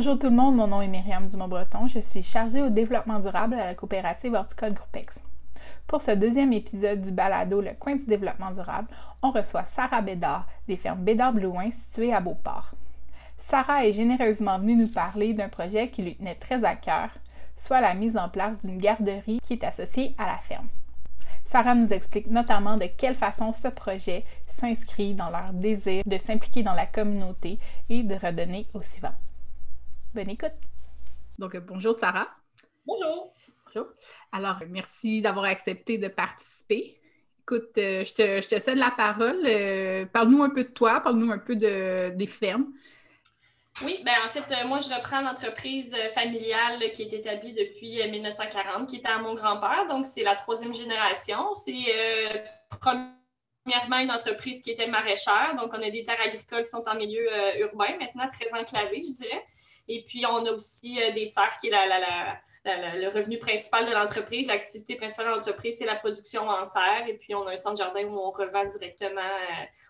Bonjour tout le monde, mon nom est Myriam Dumont-Breton, je suis chargée au développement durable à la coopérative horticole Groupex. Pour ce deuxième épisode du balado Le coin du développement durable, on reçoit Sarah Bédard des fermes Bédard-Blouin situées à Beauport. Sarah est généreusement venue nous parler d'un projet qui lui tenait très à cœur, soit la mise en place d'une garderie qui est associée à la ferme. Sarah nous explique notamment de quelle façon ce projet s'inscrit dans leur désir de s'impliquer dans la communauté et de redonner au suivant. Bonne écoute! Donc, bonjour Sarah. Bonjour. Bonjour. Alors, merci d'avoir accepté de participer. Écoute, je te cède la parole. Parle-nous un peu de toi, parle-nous un peu des fermes. Oui, en fait, moi, je reprends l'entreprise familiale qui est établie depuis 1940, qui était à mon grand-père. Donc, c'est la troisième génération. C'est premièrement une entreprise qui était maraîchère. Donc, on a des terres agricoles qui sont en milieu urbain, maintenant très enclavées, je dirais. Et puis, on a aussi des serres qui est le revenu principal de l'entreprise. L'activité principale de l'entreprise, c'est la production en serre. Et puis, on a un centre-jardin où on revend directement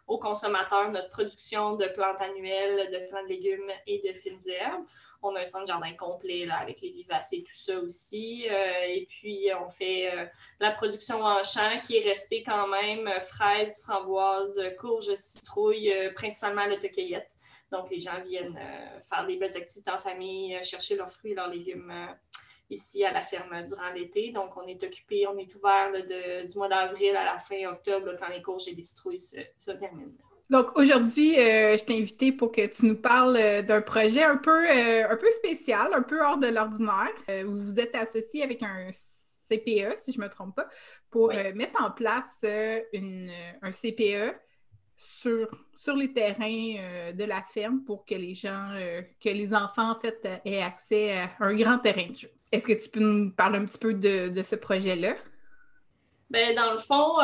aux consommateurs notre production de plantes annuelles, de plants de légumes et de fines herbes. On a un centre-jardin complet là, avec les vivaces et tout ça aussi. Et puis, on fait la production en champ qui est restée quand même fraises, framboises, courges, citrouilles, principalement à l'autocueillette. Donc, les gens viennent faire des belles activités en famille, chercher leurs fruits et leurs légumes ici à la ferme durant l'été. Donc, on est occupé, on est ouvert du mois d'avril à la fin octobre là, quand les courges et les citrouilles se terminent. Donc, aujourd'hui, je t'ai invité pour que tu nous parles d'un projet un peu spécial, un peu hors de l'ordinaire. Vous vous êtes associé avec un CPE, si je ne me trompe pas, pour mettre en place un CPE sur les terrains de la ferme pour que les enfants, en fait, aient accès à un grand terrain de jeu. Est-ce que tu peux nous parler un petit peu de ce projet-là? Dans le fond,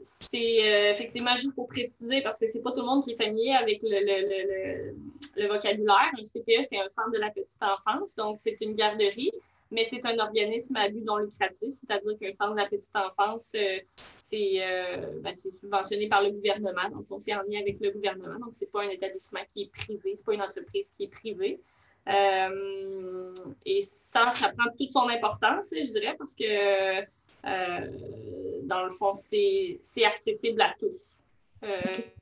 c'est effectivement juste pour préciser, parce que c'est pas tout le monde qui est familier avec le vocabulaire. Un CPE, c'est un centre de la petite enfance, donc c'est une garderie, mais c'est un organisme à but non lucratif, c'est-à-dire qu'un centre de la petite enfance, c'est subventionné par le gouvernement, donc c'est en lien avec le gouvernement, donc c'est pas un établissement qui est privé, c'est pas une entreprise qui est privée. Et ça prend toute son importance, je dirais, parce que dans le fond, c'est accessible à tous. Okay.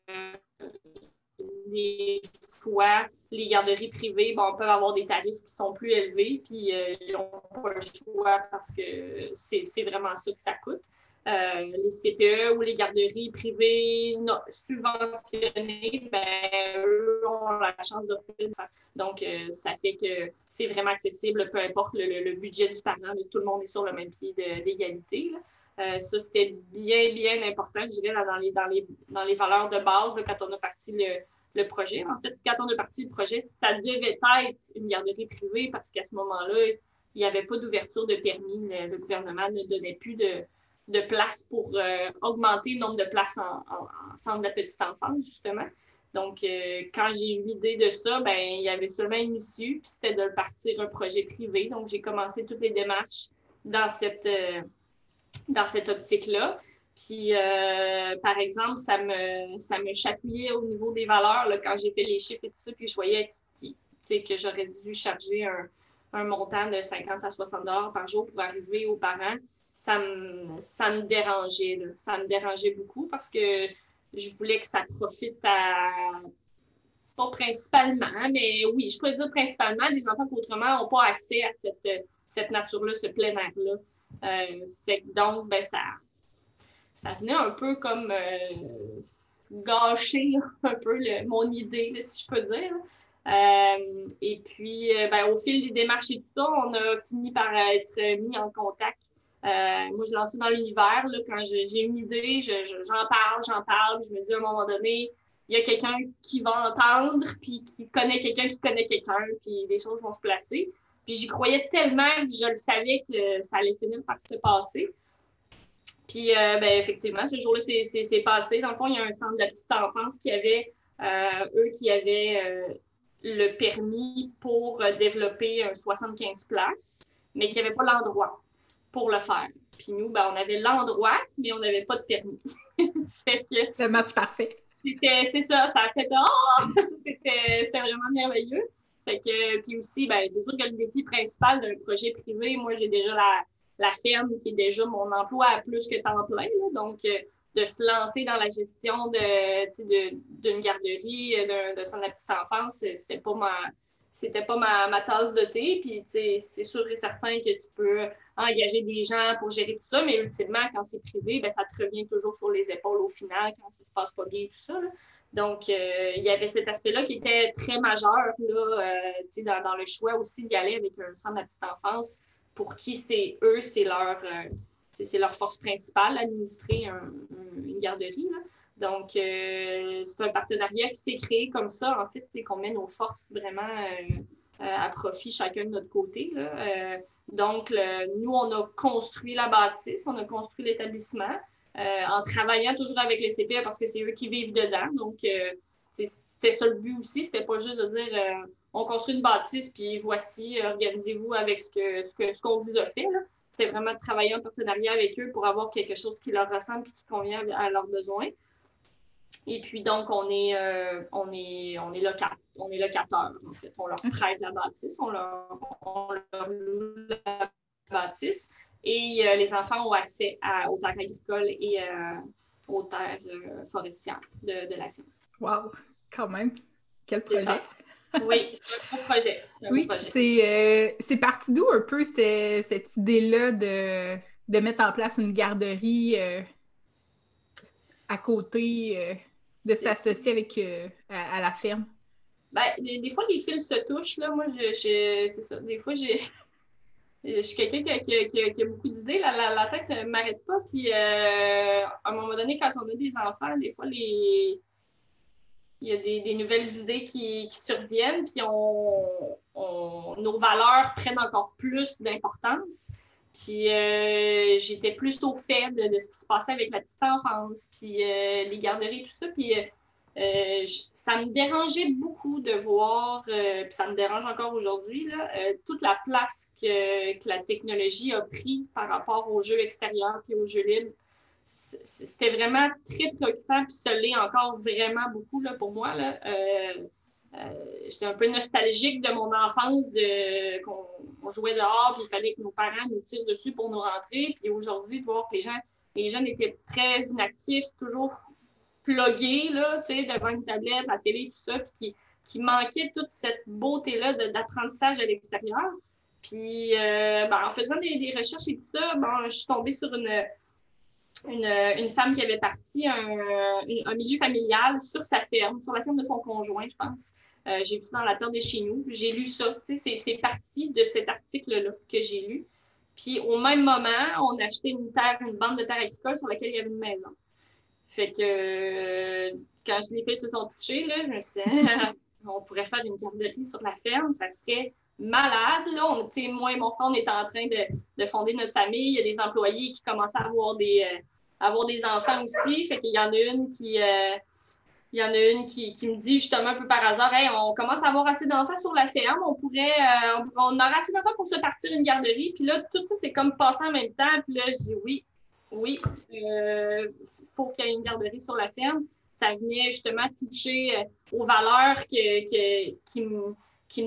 Des fois, les garderies privées peuvent avoir des tarifs qui sont plus élevés, puis ils n'ont pas le choix parce que c'est vraiment ça que ça coûte. Les CPE ou les garderies privées subventionnées, eux ont la chance d'offrir. Donc, ça fait que c'est vraiment accessible, peu importe le budget du parent, tout le monde est sur le même pied d'égalité. Ça, c'était bien, bien important, je dirais, dans les valeurs de base là, quand on a parti le projet. En fait, quand on a parti le projet, ça devait être une garderie privée parce qu'à ce moment-là, il n'y avait pas d'ouverture de permis. Le gouvernement ne donnait plus de place pour augmenter le nombre de places en centre de la petite enfance, justement. Donc, quand j'ai eu l'idée de ça, il y avait seulement une issue, puis c'était de partir un projet privé. Donc, j'ai commencé toutes les démarches dans cette optique-là. Puis, par exemple, ça me chatouillait au niveau des valeurs là, quand j'ai fait les chiffres et tout ça, puis je voyais que j'aurais dû charger un montant de 50 à 60 $ par jour pour arriver aux parents. Ça me dérangeait. Là. Ça me dérangeait beaucoup parce que je voulais que ça profite pas principalement, mais oui, je pourrais dire principalement des enfants qui autrement n'ont pas accès à cette nature-là, ce plein air-là. Donc, ça venait un peu comme gâcher un peu mon idée, là, si je peux dire. Et puis, au fil des démarches et tout ça, on a fini par être mis en contact. Moi, je lance ça dans l'univers. Là, quand j'ai une idée, j'en parle. Je me dis à un moment donné, il y a quelqu'un qui va entendre, puis qui connaît quelqu'un, puis les choses vont se placer. Puis j'y croyais tellement que je le savais que ça allait finir par se passer. Puis, effectivement, ce jour-là, c'est passé. Dans le fond, il y a un centre de la petite enfance qui avait, qui avaient le permis pour développer un 75 places, mais qui n'avait pas l'endroit pour le faire. Puis nous, on avait l'endroit, mais on n'avait pas de permis. Fait que, le match parfait. C'est ça a fait c'était vraiment merveilleux. Fait que, puis aussi, ben, c'est sûr que le défi principal d'un projet privé, moi, j'ai déjà la ferme qui est déjà mon emploi à plus que temps plein. Là, donc, de se lancer dans la gestion d'une garderie, d'un centre de la petite enfance, c'était pas ma tasse de thé. Puis, c'est sûr et certain que tu peux engager des gens pour gérer tout ça, mais ultimement, quand c'est privé, ben, ça te revient toujours sur les épaules au final quand ça se passe pas bien, tout ça. Là. Donc, il y avait cet aspect-là qui était très majeur là, dans le choix aussi d'y aller avec un centre de la petite enfance pour qui c'est leur force principale, administrer une garderie. Là. Donc, c'est un partenariat qui s'est créé comme ça, en fait, qu'on met nos forces vraiment à profit chacun de notre côté. Là. Donc, nous, on a construit la bâtisse, on a construit l'établissement en travaillant toujours avec les CPE parce que c'est eux qui vivent dedans. Donc, c'était ça le but aussi, c'était pas juste de dire on construit une bâtisse, puis voici, organisez-vous avec ce qu'on vous a fait. Là. C'était vraiment de travailler en partenariat avec eux pour avoir quelque chose qui leur ressemble et qui convient à leurs besoins. Et puis, donc, on est locataire, en fait. On leur prête la bâtisse, on leur loue la bâtisse. Et les enfants ont accès aux terres agricoles et aux terres forestières de la ferme. Wow! Quand même! Quel projet! Oui, c'est un beau projet. Oui, c'est parti d'où un peu cette idée-là de mettre en place une garderie à côté, de s'associer avec à la ferme? Ben, des fois, les fils se touchent. Là. Moi, c'est ça. Des fois, je suis quelqu'un qui a beaucoup d'idées. La tête ne m'arrête pas. Puis, à un moment donné, quand on a des enfants, des fois, il y a des nouvelles idées qui surviennent. Puis, nos valeurs prennent encore plus d'importance. Puis, j'étais plus au fait de ce qui se passait avec la petite enfance, puis les garderies, tout ça. Puis, ça me dérangeait beaucoup de voir, puis ça me dérange encore aujourd'hui, là, toute la place que la technologie a pris par rapport aux jeux extérieurs et aux jeux libres. C'était vraiment très préoccupant, puis ça l'est encore vraiment beaucoup là, pour moi. Là. J'étais un peu nostalgique de mon enfance, qu'on jouait dehors, puis il fallait que nos parents nous tirent dessus pour nous rentrer. Puis aujourd'hui, de voir que les jeunes étaient très inactifs, toujours plugués là, devant une tablette, la télé, tout ça, puis qui manquait toute cette beauté-là d'apprentissage à l'extérieur. Puis en faisant des recherches et tout ça, je suis tombée sur une femme qui avait parti un milieu familial sur sa ferme, sur la ferme de son conjoint, je pense. J'ai vu dans la terre de chez nous. J'ai lu ça. C'est parti de cet article-là que j'ai lu. Puis au même moment, on a acheté une bande de terre agricole sur laquelle il y avait une maison. Fait que quand les filles se sont touchées, là, je me suis dit, on pourrait faire une garderie sur la ferme, ça serait malade. Là. Moi et mon frère, on est en train de fonder notre famille. Il y a des employés qui commencent à avoir des enfants aussi. Fait qu'il y en a une qui me dit justement un peu par hasard, hey, on commence à avoir assez d'enfants sur la ferme, on aura assez d'enfants pour se partir une garderie. Puis là, tout ça, c'est comme passé en même temps. Puis là, je dis oui, faut qu'il y ait une garderie sur la ferme. Ça venait justement toucher aux valeurs qui me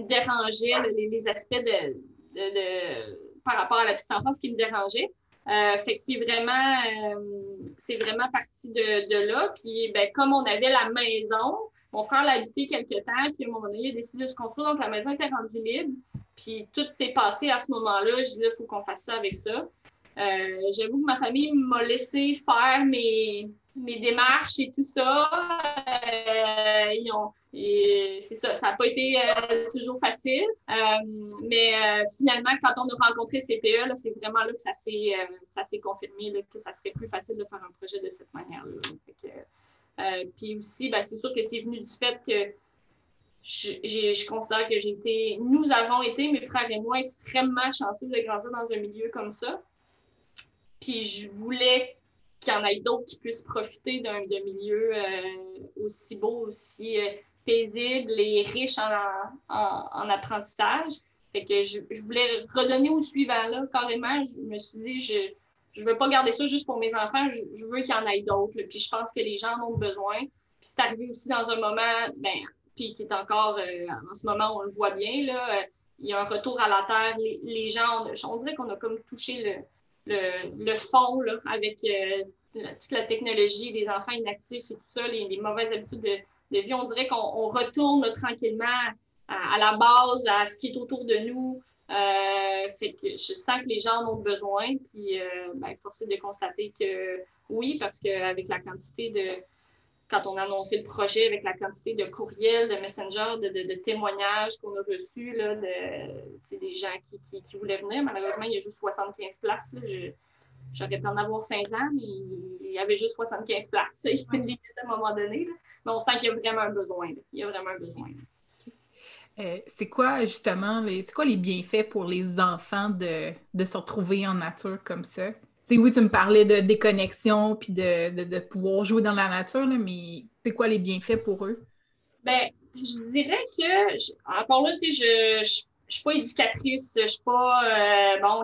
dérangeaient, les aspects par rapport à la petite enfance qui me dérangeaient. Fait que c'est vraiment parti de là. Puis, comme on avait la maison, mon frère l'a habité quelque temps, puis à un moment donné, il a décidé de se construire, donc la maison était rendue libre. Puis, tout s'est passé à ce moment-là. Je dis, là, il faut qu'on fasse ça avec ça. J'avoue que ma famille m'a laissé faire mes démarches et tout ça. C'est ça, ça n'a pas été toujours facile. Mais finalement, quand on a rencontré CPE, là, c'est vraiment là que ça s'est confirmé, là, que ça serait plus facile de faire un projet de cette manière-là. Puis aussi, c'est sûr que c'est venu du fait que je considère que nous avons été, mes frères et moi, extrêmement chanceux de grandir dans un milieu comme ça. Puis je voulais qu'il y en ait d'autres qui puissent profiter d'un milieu aussi beau, aussi paisible et riche en apprentissage. Fait que je voulais redonner au suivant, là, carrément. Je me suis dit, je veux pas garder ça juste pour mes enfants, je veux qu'il y en ait d'autres. Puis je pense que les gens en ont besoin. Puis c'est arrivé aussi dans un moment, puis qui est encore, en ce moment, on le voit bien, là, il y a un retour à la terre. Les gens, on dirait qu'on a comme touché le fond là, avec toute la technologie, des enfants inactifs et tout ça, les mauvaises habitudes de vie. On dirait qu'on retourne là, tranquillement à la base, à ce qui est autour de nous. Fait que je sens que les gens en ont besoin, puis force est de constater que oui, parce qu'avec la quantité quand on a annoncé le projet, avec la quantité de courriels, de messengers, de témoignages qu'on a reçus là, des gens qui voulaient venir. Malheureusement, il y a juste 75 places. Là. J'aurais pu en avoir 500, mais il y avait juste 75 places. Il y a une limite à un moment donné. Là. Mais on sent qu'il y a vraiment un besoin. Là. Il y a vraiment un besoin. C'est quoi justement, c'est quoi les bienfaits pour les enfants de se retrouver en nature comme ça? T'sais, oui, tu me parlais de déconnexion puis de pouvoir jouer dans la nature, là, mais c'est quoi les bienfaits pour eux? Ben, je dirais que, encore là, tu sais, je suis pas éducatrice, je suis pas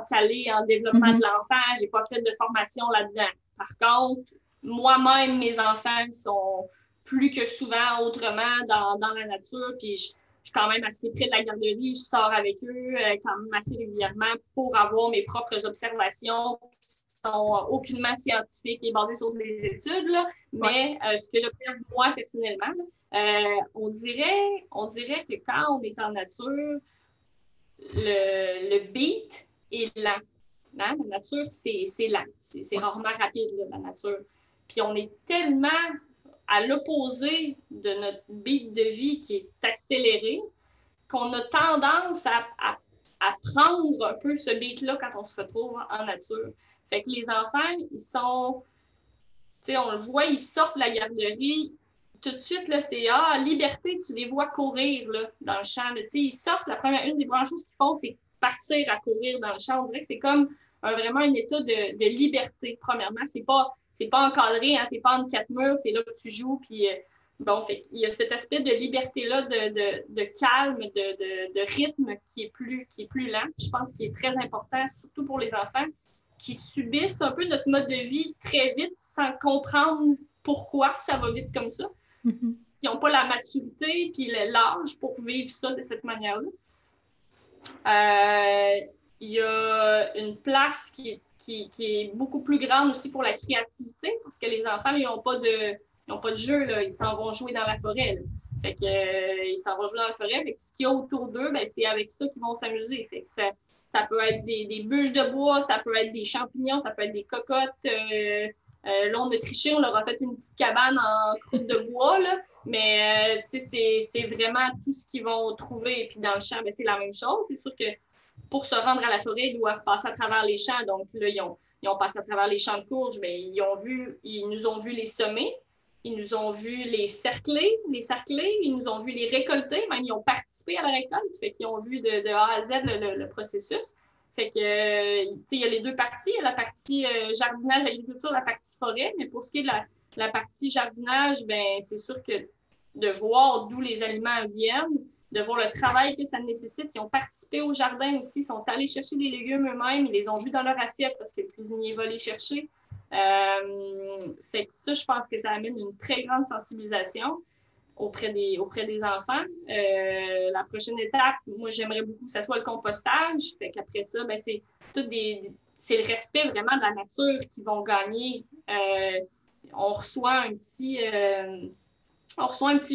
calée en développement de l'enfant, j'ai pas fait de formation là-dedans. Par contre, moi-même, mes enfants sont plus que souvent autrement dans la nature, puis je suis quand même assez près de la garderie, je sors avec eux quand même assez régulièrement pour avoir mes propres observations qui sont aucunement scientifiques et basées sur des études, là. Mais ce que j'observe moi personnellement, on dirait que quand on est en nature, le beat est lent. Hein? La nature, c'est lent. C'est rarement rapide, là, la nature. Puis on est tellement à l'opposé de notre beat de vie qui est accéléré qu'on a tendance à prendre un peu ce beat-là quand on se retrouve en nature. Fait que les enfants, ils sont, tu sais, on le voit, ils sortent de la garderie, tout de suite, là, c'est liberté, tu les vois courir là, dans le champ. Là, ils sortent, une des premières choses qu'ils font, c'est partir à courir dans le champ. On dirait que c'est comme vraiment un état de liberté, premièrement. C'est pas encadré, hein, t'es pas entre quatre murs, c'est là que tu joues, puis fait, il y a cet aspect de liberté-là, de calme, de rythme qui est plus lent. Je pense qu'il est très important, surtout pour les enfants qui subissent un peu notre mode de vie très vite sans comprendre pourquoi ça va vite comme ça. Ils n'ont pas la maturité puis l'âge pour vivre ça de cette manière-là. Il y a une place qui est beaucoup plus grande aussi pour la créativité parce que les enfants, ils n'ont pas de jeu, là. Ils s'en vont jouer dans la forêt. Là. Fait que, ils s'en vont jouer dans la forêt. Fait que ce qu'il y a autour d'eux, c'est avec ça qu'ils vont s'amuser. Fait que ça peut être des bûches de bois, ça peut être des champignons, ça peut être des cocottes. Là, on a triché, on leur a fait une petite cabane en croûte de bois, là, mais c'est vraiment tout ce qu'ils vont trouver. Et puis dans le champ, c'est la même chose. C'est sûr que pour se rendre à la forêt, ils doivent passer à travers les champs. Donc là, ils ont passé à travers les champs de courge, mais ils nous ont vu les semer, ils nous ont vu les cercler, ils nous ont vu les récolter, même ils ont participé à la récolte, fait qu'ils ont vu de A à Z le processus. Fait que, il y a les deux parties. Il y a la partie jardinage, agriculture, la partie forêt. Mais pour ce qui est de la partie jardinage, c'est sûr que de voir d'où les aliments viennent, de voir le travail que ça nécessite. Ils ont participé au jardin aussi, ils sont allés chercher des légumes eux-mêmes, ils les ont vus dans leur assiette parce que le cuisinier va les chercher. Fait que ça, je pense que ça amène une très grande sensibilisation auprès des enfants. La prochaine étape, moi, j'aimerais beaucoup que ça soit le compostage. Fait qu'après ça, c'est le respect vraiment de la nature qui vont gagner. On reçoit un petit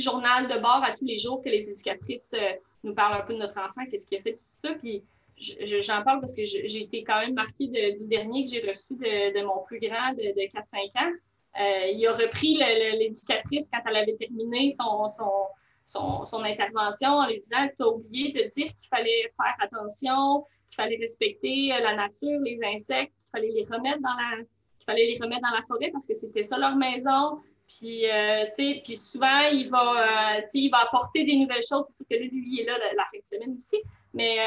journal de bord à tous les jours que les éducatrices nous parlent un peu de notre enfant, qu'est-ce qu'il a fait, tout ça. Puis j'en parle parce que j'ai été quand même marquée du dernier que j'ai reçu de mon plus grand de 4-5 ans. Il a repris l'éducatrice quand elle avait terminé son intervention en lui disant « Tu as oublié de dire qu'il fallait faire attention, qu'il fallait respecter la nature, les insectes, qu'il fallait les remettre dans la forêt parce que c'était ça leur maison. » Puis souvent, il va apporter des nouvelles choses. C'est sûr que lui, il est là la fin de semaine aussi. Mais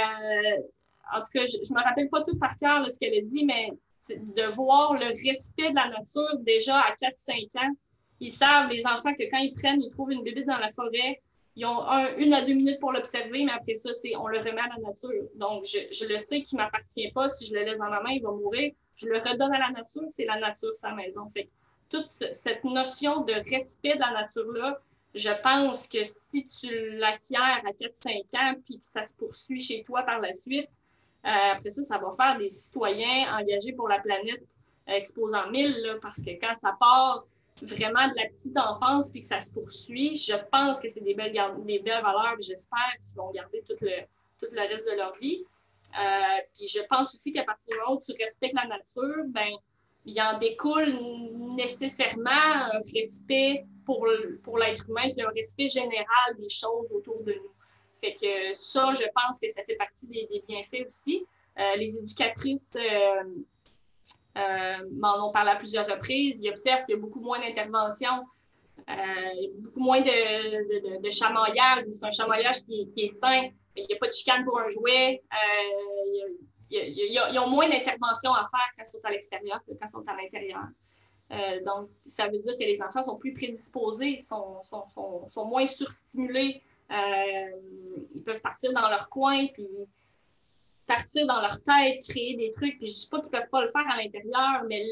en tout cas, je ne me rappelle pas tout par cœur ce qu'elle a dit, mais de voir le respect de la nature déjà à 4-5 ans. Ils savent, les enfants, que quand ils trouvent une bébite dans la forêt, ils ont 1 à 2 minutes pour l'observer, mais après ça, on le remet à la nature. Donc, je le sais qu'il ne m'appartient pas. Si je le laisse dans ma main, il va mourir. Je le redonne à la nature. C'est la nature, sa maison. Fait toute cette notion de respect de la nature-là, Je pense que si tu l'acquiers à 4-5 ans puis que ça se poursuit chez toi par la suite, après ça, ça va faire des citoyens engagés pour la planète exposant 1000, là, parce que quand ça part vraiment de la petite enfance puis que ça se poursuit, je pense que c'est des belles valeurs, puis j'espère qu'ils vont garder tout le reste de leur vie. Puis je pense aussi qu'à partir du moment où tu respectes la nature, ben il en découle nécessairement un respect pour l'être humain, puis un respect général des choses autour de nous. Fait que ça, je pense que ça fait partie des bienfaits aussi. Les éducatrices m'en ont parlé à plusieurs reprises. Ils observent qu'il y a beaucoup moins d'interventions, beaucoup moins de chamaillage. C'est un chamaillage qui est sain. Il n'y a pas de chicane pour un jouet. Ils ont moins d'interventions à faire quand ils sont à l'extérieur que quand ils sont à l'intérieur. Donc, ça veut dire que les enfants sont plus prédisposés, sont moins surstimulés. Ils peuvent partir dans leur coin, puis partir dans leur tête, créer des trucs. Puis je ne dis pas qu'ils ne peuvent pas le faire à l'intérieur, mais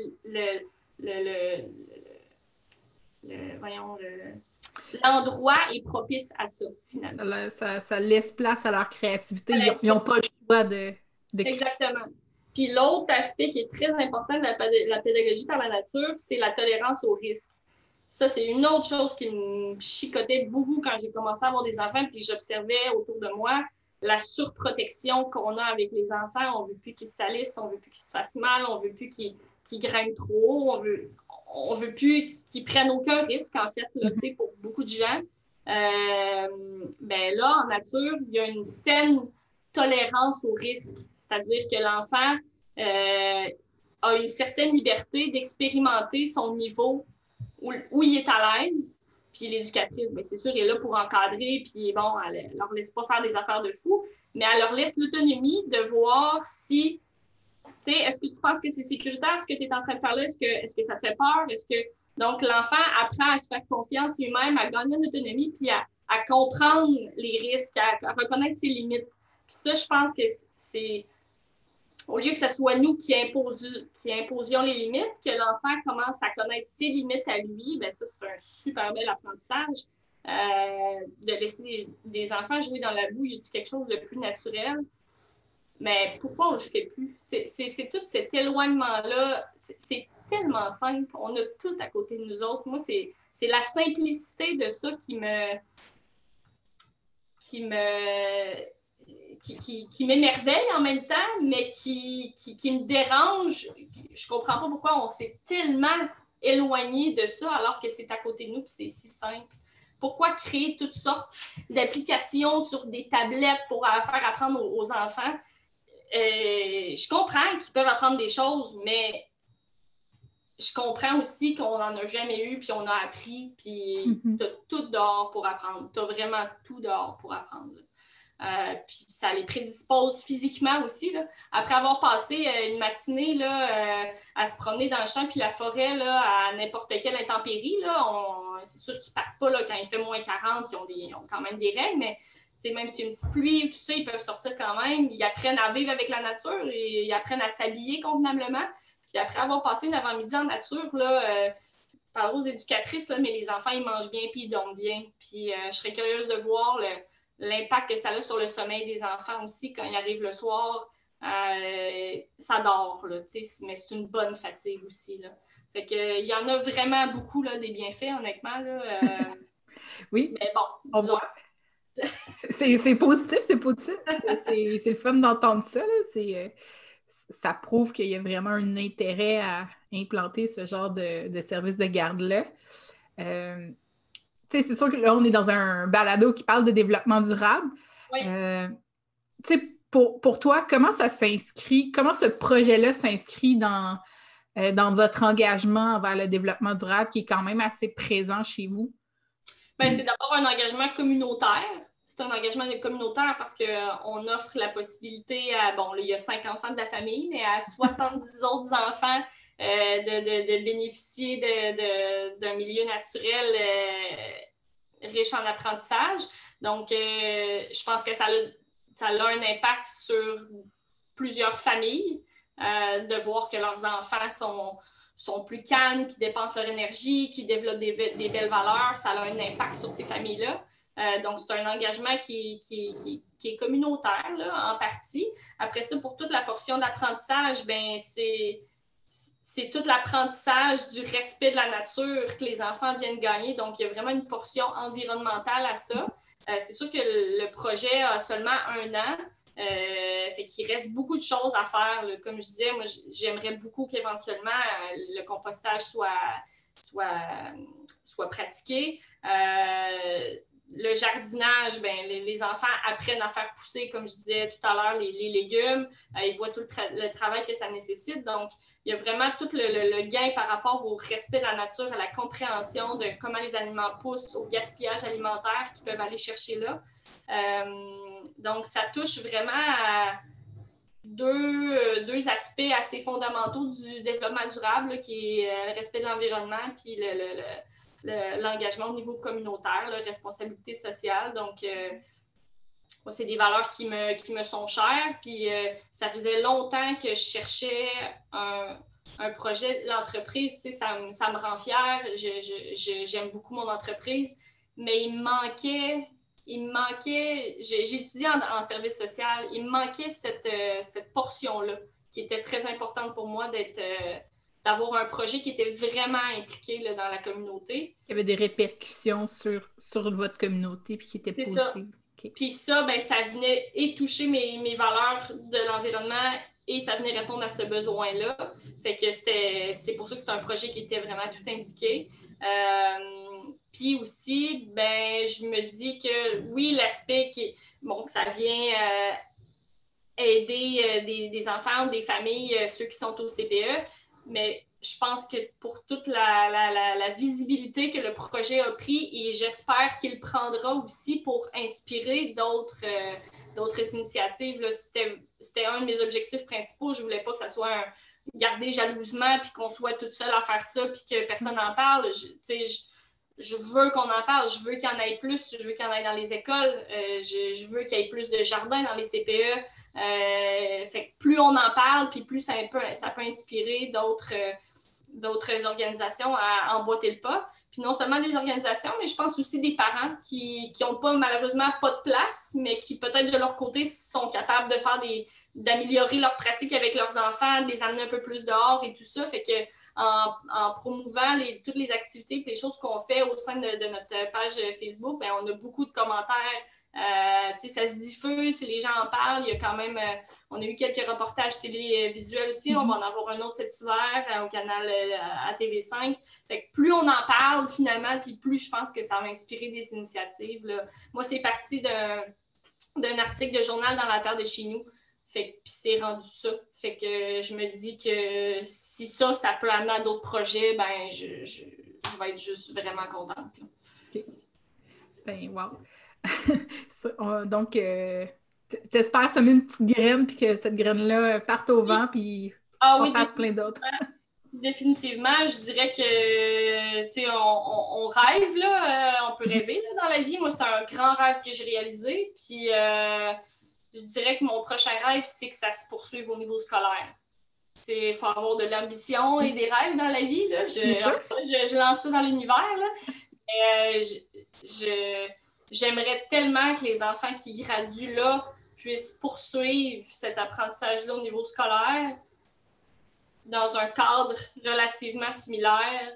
l'endroit est propice à ça, finalement. Ça laisse place à leur créativité. Ils n'ont pas le choix de... Exactement. Puis l'autre aspect qui est très important de la pédagogie par la nature, c'est la tolérance au risque. Ça, c'est une autre chose qui me chicotait beaucoup quand j'ai commencé à avoir des enfants, puis j'observais autour de moi la surprotection qu'on a avec les enfants. On ne veut plus qu'ils se salissent, on ne veut plus qu'ils se fassent mal, on ne veut plus qu'ils grimpent trop haut, on veut plus qu'ils prennent aucun risque, en fait, là, pour beaucoup de gens. Ben là, en nature, il y a une saine tolérance au risque. C'est-à-dire que l'enfant a une certaine liberté d'expérimenter son niveau où il est à l'aise. Puis l'éducatrice, bien, c'est sûr, elle est là pour encadrer, puis bon, elle ne leur laisse pas faire des affaires de fou, mais elle leur laisse l'autonomie de voir si, tu sais, est-ce que tu penses que c'est sécuritaire, ce que tu es en train de faire là, est-ce que ça te fait peur, donc l'enfant apprend à se faire confiance lui-même, à gagner une autonomie, puis à comprendre les risques, à reconnaître ses limites. Puis ça, je pense que c'est au lieu que ce soit nous qui imposions les limites, que l'enfant commence à connaître ses limites à lui, bien ça, c'est un super bel apprentissage. De laisser des enfants jouer dans la boue, il y a quelque chose de plus naturel. Mais pourquoi on ne le fait plus? C'est tout cet éloignement-là. C'est tellement simple. On a tout à côté de nous autres. Moi, c'est la simplicité de ça qui m'émerveille en même temps, mais qui me dérange. Je comprends pas pourquoi on s'est tellement éloigné de ça alors que c'est à côté de nous et c'est si simple. Pourquoi créer toutes sortes d'applications sur des tablettes pour faire apprendre aux enfants? Je comprends qu'ils peuvent apprendre des choses, mais je comprends aussi qu'on n'en a jamais eu, puis on a appris, puis t'as tout dehors pour apprendre. T'as vraiment tout dehors pour apprendre. Puis ça les prédispose physiquement aussi, là. Après avoir passé une matinée là, à se promener dans le champ puis la forêt là, à n'importe quelle intempérie, là, c'est sûr qu'ils ne partent pas là, quand il fait moins 40, ils ont quand même des règles, mais même s'il y a une petite pluie, tout ça, ils peuvent sortir quand même. Ils apprennent à vivre avec la nature et ils apprennent à s'habiller convenablement. Puis après avoir passé une avant-midi en nature, là, par aux éducatrices, là, mais les enfants, ils mangent bien puis ils dorment bien. Puis je serais curieuse de voir l'impact que ça a sur le sommeil des enfants aussi quand ils arrivent le soir. Ça dort, là, mais c'est une bonne fatigue aussi. Là. Fait que, il y en a vraiment beaucoup là, des bienfaits, honnêtement. Là, oui, mais bon, on voit. C'est positif, c'est positif. C'est le fun d'entendre ça. Là. Ça prouve qu'il y a vraiment un intérêt à implanter ce genre de service de garde-là. C'est sûr que là, on est dans un balado qui parle de développement durable. Oui. Pour toi, comment ça s'inscrit, comment ce projet-là s'inscrit dans votre engagement envers le développement durable qui est quand même assez présent chez vous? Bien, c'est d'abord un engagement communautaire. C'est un engagement communautaire parce qu'on offre la possibilité à, bon, là, il y a 5 enfants de la famille, mais à 70 autres enfants de bénéficier d'un milieu naturel riche en apprentissage. Donc, je pense que ça a un impact sur plusieurs familles de voir que leurs enfants sont plus calmes, qui dépensent leur énergie, qui développent des belles valeurs, ça a un impact sur ces familles-là. Donc, c'est un engagement qui est communautaire, là, en partie. Après ça, pour toute la portion d'apprentissage, ben c'est tout l'apprentissage du respect de la nature que les enfants viennent gagner. Donc, il y a vraiment une portion environnementale à ça. C'est sûr que le projet a seulement 1 an. Fait qu'il reste beaucoup de choses à faire. Là. Comme je disais, moi, j'aimerais beaucoup qu'éventuellement le compostage soit pratiqué. Le jardinage, ben, les enfants apprennent à faire pousser, comme je disais tout à l'heure, les légumes. Ils voient tout le travail que ça nécessite. Donc, il y a vraiment tout le gain par rapport au respect de la nature, à la compréhension de comment les aliments poussent, au gaspillage alimentaire qu'ils peuvent aller chercher là. Donc, ça touche vraiment à deux aspects assez fondamentaux du développement durable, là, qui est le respect de l'environnement puis l'engagement au niveau communautaire, la responsabilité sociale. Donc, moi, c'est des valeurs qui me sont chères. Puis, ça faisait longtemps que je cherchais un projet. L'entreprise, tu sais, ça me rend fière. J'aime beaucoup mon entreprise. Mais il me manquait, j'ai étudié en service social, il me manquait cette portion-là qui était très importante pour moi d'avoir un projet qui était vraiment impliqué là, dans la communauté. Il y avait des répercussions sur votre communauté puis qui étaient positives. Okay. Puis ça, ben, ça venait et toucher mes valeurs de l'environnement et ça venait répondre à ce besoin-là. Fait que c'est pour ça que c'est un projet qui était vraiment tout indiqué. Puis aussi, ben, je me dis que oui, l'aspect que ça vient aider des enfants, des familles, ceux qui sont au CPE, mais je pense que pour toute la visibilité que le projet a pris, et j'espère qu'il prendra aussi pour inspirer d'autres initiatives. Là, c'était un de mes objectifs principaux. Je ne voulais pas que ça soit gardé jalousement puis qu'on soit toute seule à faire ça puis que personne n'en parle. Je veux qu'on en parle, je veux qu'il y en ait plus, je veux qu'il y en ait dans les écoles, je veux qu'il y ait plus de jardins dans les CPE. Fait que plus on en parle, puis plus ça peut inspirer d'autres organisations à emboîter le pas. Puis non seulement des organisations, mais je pense aussi des parents qui n'ont malheureusement pas de place, mais qui peut-être de leur côté sont capables d'améliorer leur pratique avec leurs enfants, de les amener un peu plus dehors et tout ça. Fait que en promouvant toutes les activités et les choses qu'on fait au sein de notre page Facebook, bien, on a beaucoup de commentaires. Ça se diffuse, si les gens en parlent, il y a quand même, on a eu quelques reportages télévisuels aussi, on va en avoir un autre cet hiver au canal à TV5. Fait que plus on en parle finalement, puis plus je pense que ça va inspirer des initiatives. Là. Moi, c'est parti d'un article de journal dans la terre de chez nous. Puis c'est rendu ça. Fait que je me dis que si ça peut amener à d'autres projets, ben je vais être juste vraiment contente. OK. Ben, wow. Donc, t'espères semer une petite graine puis que cette graine-là parte au vent puis on fasse plein d'autres. Définitivement, je dirais que, tu sais, on rêve, là, on peut rêver là, dans la vie. Moi, c'est un grand rêve que j'ai réalisé. Puis, je dirais que mon prochain rêve, c'est que ça se poursuive au niveau scolaire. Il faut avoir de l'ambition et des rêves dans la vie. Là. Je lance ça dans l'univers. Là. J'aimerais tellement que les enfants qui graduent là puissent poursuivre cet apprentissage-là au niveau scolaire dans un cadre relativement similaire.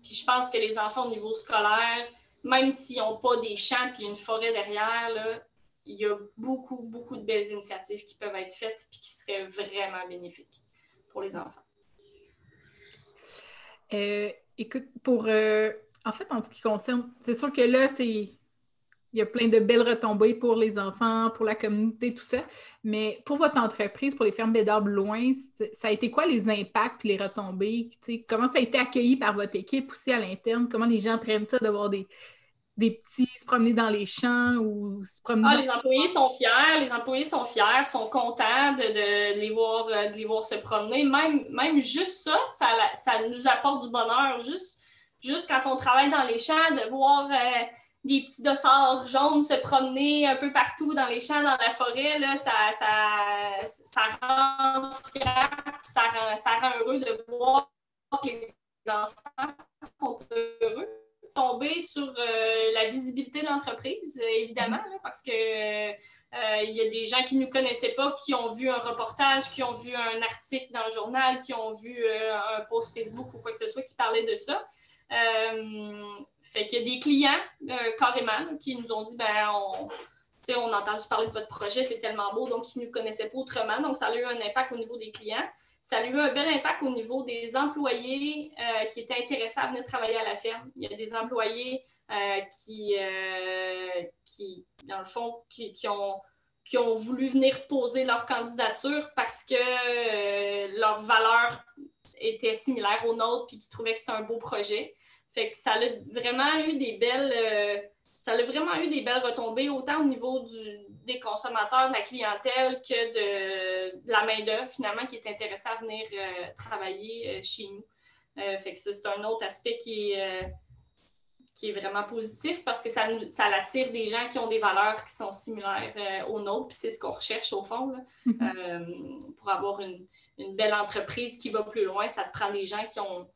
Puis je pense que les enfants au niveau scolaire, même s'ils n'ont pas des champs et une forêt derrière, là, il y a beaucoup, beaucoup de belles initiatives qui peuvent être faites et qui seraient vraiment bénéfiques pour les enfants. Écoute, en fait, en ce qui concerne, c'est sûr que là, il y a plein de belles retombées pour les enfants, pour la communauté, tout ça, mais pour votre entreprise, pour les fermes Bédard Loin, ça a été quoi les impacts et les retombées? Comment ça a été accueilli par votre équipe aussi à l'interne? Comment les gens prennent ça de voir des petits se promener dans les champs ou se promener... Les employés sont fiers, sont contents de les voir se promener. Même juste ça nous apporte du bonheur. Juste quand on travaille dans les champs, de voir des petits dossards jaunes se promener un peu partout dans les champs, dans la forêt, là, ça rend fier, ça rend heureux de voir que les enfants sont heureux. Tomber sur la visibilité de l'entreprise, évidemment, là, parce que il y a des gens qui ne nous connaissaient pas, qui ont vu un reportage, qui ont vu un article dans le journal, qui ont vu un post Facebook ou quoi que ce soit qui parlait de ça. Fait qu'il y a des clients, carrément, là, qui nous ont dit, on a entendu parler de votre projet, c'est tellement beau, donc ils ne nous connaissaient pas autrement. Donc, ça a eu un impact au niveau des clients. Ça a eu un bel impact au niveau des employés qui étaient intéressés à venir travailler à la ferme. Il y a des employés qui, dans le fond, qui ont voulu venir poser leur candidature parce que leurs valeurs étaient similaires aux nôtres puis qui trouvaient que c'était un beau projet. Fait que ça a vraiment eu des belles... ça a vraiment eu des belles retombées, autant au niveau des consommateurs, de la clientèle, que de la main-d'œuvre, finalement, qui est intéressée à venir travailler chez nous. Fait que ça, c'est un autre aspect qui est vraiment positif parce que ça attire des gens qui ont des valeurs qui sont similaires aux nôtres, puis c'est ce qu'on recherche au fond. Là. Pour avoir une belle entreprise qui va plus loin, ça te prend des gens qui ont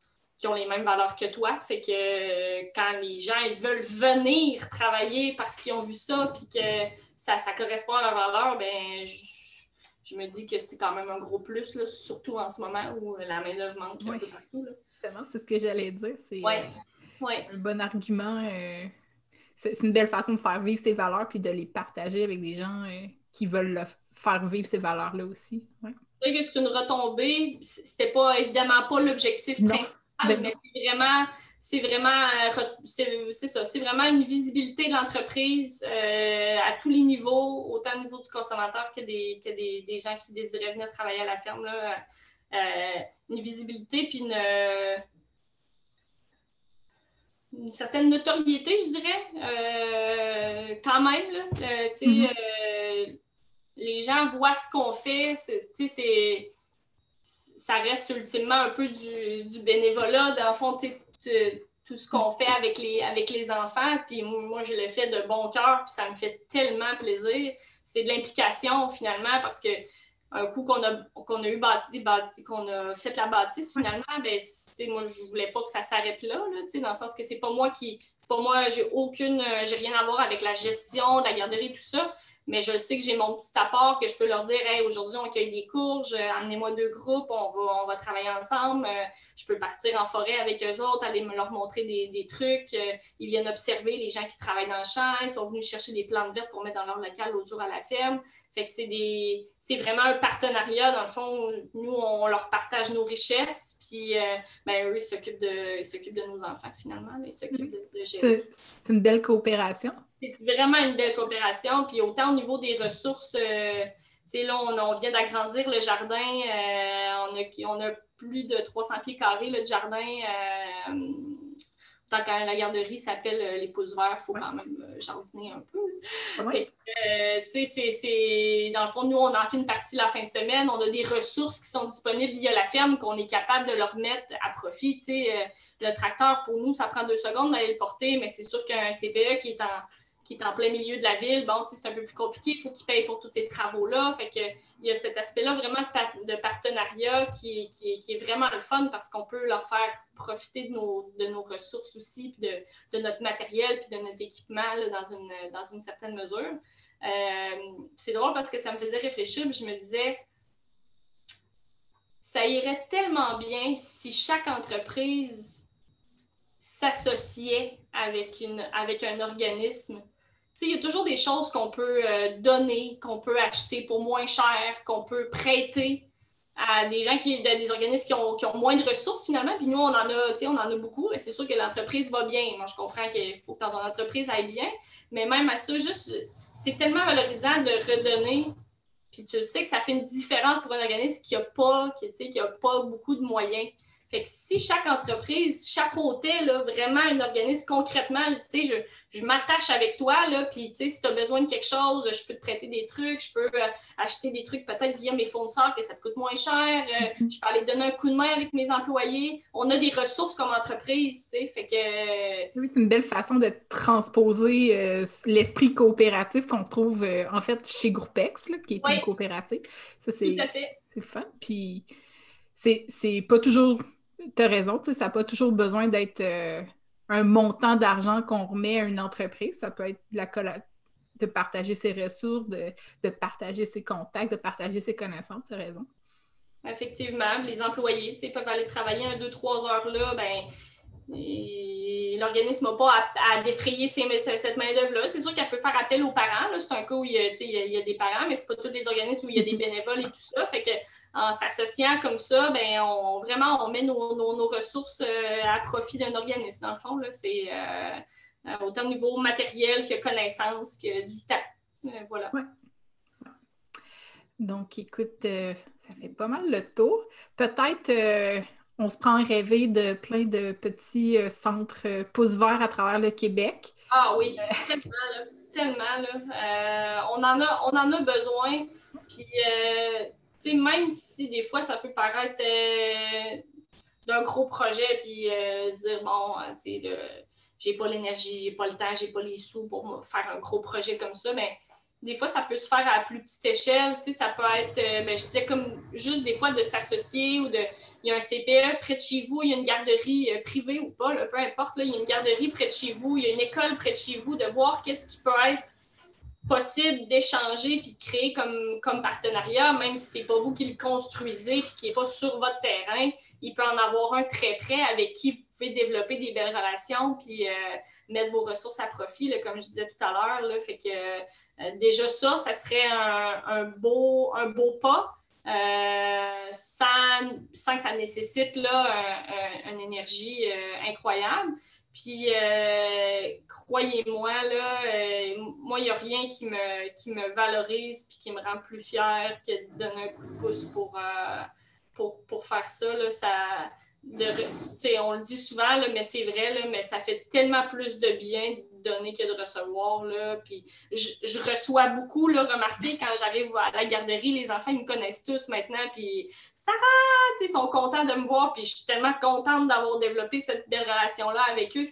les mêmes valeurs que toi. Fait que quand les gens ils veulent venir travailler parce qu'ils ont vu ça puis que ça correspond à leurs valeurs, ben je me dis que c'est quand même un gros plus, là, surtout en ce moment où la main-d'œuvre manque un peu partout. Là. Justement, c'est ce que j'allais dire. C'est un bon argument. C'est une belle façon de faire vivre ces valeurs puis de les partager avec des gens qui veulent faire vivre ces valeurs-là aussi. Ouais. C'est vrai que c'est une retombée. C'était pas évidemment pas l'objectif principal. Mais c'est vraiment une visibilité de l'entreprise à tous les niveaux, autant au niveau du consommateur que des gens qui désiraient venir travailler à la ferme. Là. Une visibilité puis une certaine notoriété, je dirais, quand même. Là. Les gens voient ce qu'on fait. Ça reste ultimement un peu du bénévolat. Dans le fond, tout ce qu'on fait avec les enfants, puis moi, je le fais de bon cœur, puis ça me fait tellement plaisir. C'est de l'implication, finalement, parce que un coup qu'on a eu qu'on a fait la bâtisse, finalement, moi, je voulais pas que ça s'arrête là, dans le sens que c'est pas moi, j'ai rien à voir avec la gestion de la garderie, tout ça. Mais je sais que j'ai mon petit apport, que je peux leur dire hey, aujourd'hui, on cueille des courges, amenez-moi 2 groupes, on va travailler ensemble. Je peux partir en forêt avec eux autres, aller leur montrer des trucs. Ils viennent observer les gens qui travaillent dans le champ. Ils sont venus chercher des plantes vertes pour mettre dans leur local l'autre jour à la ferme. Fait que c'est vraiment un partenariat. Dans le fond, nous, on leur partage nos richesses. Puis, eux, ils s'occupent de nos enfants, finalement. Ils s'occupent de gérer. C'est une belle coopération. C'est vraiment une belle coopération. Puis autant au niveau des ressources, là, on vient d'agrandir le jardin. On a plus de 300 pieds carrés de jardin. Tant que la garderie s'appelle les pouces verts, il faut quand même jardiner un peu. Ouais. Dans le fond, nous, on en fait une partie la fin de semaine. On a des ressources qui sont disponibles via la ferme qu'on est capable de leur mettre à profit. Le tracteur, pour nous, ça prend 2 secondes d'aller le porter, mais c'est sûr qu'un CPE qui est en plein milieu de la ville, c'est un peu plus compliqué, il faut qu'ils payent pour tous ces travaux-là. Fait que il y a cet aspect-là vraiment de partenariat qui est vraiment le fun parce qu'on peut leur faire profiter de nos ressources aussi, puis de notre matériel, puis de notre équipement là, dans une certaine mesure. C'est drôle parce que ça me faisait réfléchir, puis je me disais, ça irait tellement bien si chaque entreprise s'associait avec un organisme. Il y a toujours des choses qu'on peut donner, qu'on peut acheter pour moins cher, qu'on peut prêter à des gens des organismes qui ont moins de ressources finalement. Puis nous, on en a beaucoup. C'est sûr que l'entreprise va bien. Moi, je comprends qu'il faut que ton entreprise aille bien. Mais même à ça, juste, c'est tellement valorisant de redonner. Puis tu sais que ça fait une différence pour un organisme qui n'a pas beaucoup de moyens. Fait que si chaque entreprise chapeautait là, vraiment un organisme concrètement, je m'attache avec toi, là, puis si tu as besoin de quelque chose, je peux te prêter des trucs, je peux acheter des trucs peut-être via mes fournisseurs que ça te coûte moins cher, je peux aller donner un coup de main avec mes employés. On a des ressources comme entreprise, fait que... Oui, c'est une belle façon de transposer l'esprit coopératif qu'on trouve en fait chez Groupex, là, qui est une coopérative. Ça, tout à fait. C'est le fun. Puis c'est pas toujours tu as raison, tu sais, ça n'a pas toujours besoin d'être un montant d'argent qu'on remet à une entreprise. Ça peut être de partager ses ressources, de partager ses contacts, de partager ses connaissances, tu as raison. Effectivement, les employés peuvent aller travailler 1, 2, 3 heures là, ben, l'organisme n'a pas à défrayer cette main-d'œuvre-là. C'est sûr qu'elle peut faire appel aux parents. C'est un cas où il y a des parents, mais ce n'est pas tous les organismes où il y a des bénévoles et tout ça. Fait que en s'associant comme ça, ben, on met nos ressources à profit d'un organisme. Dans le fond, là, c'est autant au niveau matériel que connaissance, que du temps. Voilà. Ouais. Donc, écoute, ça fait pas mal le tour. Peut-être on se prend un rêver de plein de petits centres pouces verts à travers le Québec. Ah oui, tellement. On en a besoin. Puis, même si des fois, ça peut paraître d'un gros projet, puis se dire, bon, j'ai pas l'énergie, j'ai pas le temps, j'ai pas les sous pour faire un gros projet comme ça, mais des fois, ça peut se faire à plus petite échelle. Ça peut être, je disais, comme juste des fois de s'associer ou il y a un CPE près de chez vous, il y a une garderie privée ou pas, là, peu importe, là, il y a une garderie près de chez vous, il y a une école près de chez vous, de voir qu'est-ce qui peut être possible d'échanger puis de créer comme partenariat, même si c'est pas vous qui le construisez puis qui n'est pas sur votre terrain, il peut en avoir un très près avec qui vous pouvez développer des belles relations puis mettre vos ressources à profit, là, comme je disais tout à l'heure. Là, fait que déjà ça serait un beau pas. Sans que ça nécessite là, une énergie incroyable. Puis, croyez-moi, là, moi, il n'y a rien qui me valorise puis qui me rend plus fière que de donner un coup de pouce pour faire ça. Là, on le dit souvent, là, mais c'est vrai, là, mais ça fait tellement plus de bien de donner que de recevoir. Là. Puis, je reçois beaucoup, là, remarquez, quand j'arrive à la garderie, les enfants, ils me connaissent tous maintenant. Puis, Sarah, ils sont contents de me voir. Puis, je suis tellement contente d'avoir développé cette belle relation-là avec eux.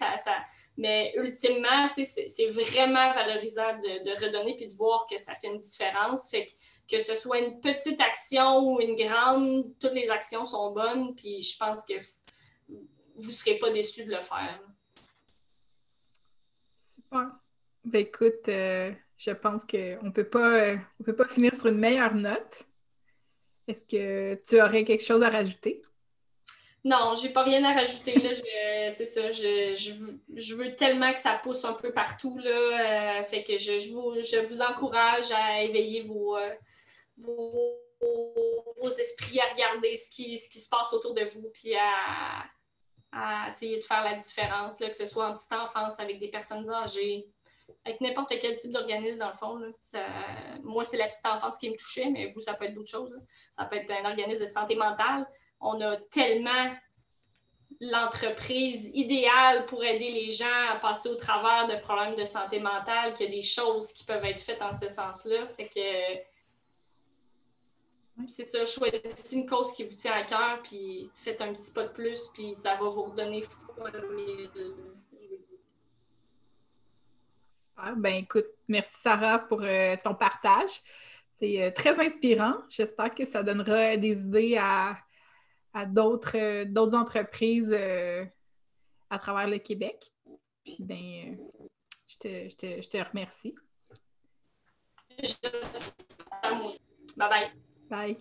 Mais ultimement, c'est vraiment valorisant de redonner puis de voir que ça fait une différence. Fait que ce soit une petite action ou une grande, toutes les actions sont bonnes, puis je pense que vous ne serez pas déçus de le faire. Super. Ben, écoute, je pense qu'on ne peut pas finir sur une meilleure note. Est-ce que tu aurais quelque chose à rajouter? Non, j'ai pas rien à rajouter. Là. C'est ça. Je veux tellement que ça pousse un peu partout. Là. Fait que je vous encourage à éveiller vos esprits, à regarder ce qui se passe autour de vous, puis à essayer de faire la différence, là, que ce soit en petite enfance, avec des personnes âgées, avec n'importe quel type d'organisme, dans le fond. Là. Moi, c'est la petite enfance qui me touchait, mais vous, ça peut être d'autres choses. Là. Ça peut être un organisme de santé mentale. On a tellement l'entreprise idéale pour aider les gens à passer au travers de problèmes de santé mentale qu'il y a des choses qui peuvent être faites en ce sens-là. Fait que c'est ça, choisissez une cause qui vous tient à cœur, puis faites un petit pas de plus, puis ça va vous redonner foi mille, je vous dis. Ah, ben écoute, merci Sarah pour ton partage. C'est très inspirant. J'espère que ça donnera des idées à d'autres entreprises à travers le Québec. Puis ben, je te remercie. Bye bye. Bye.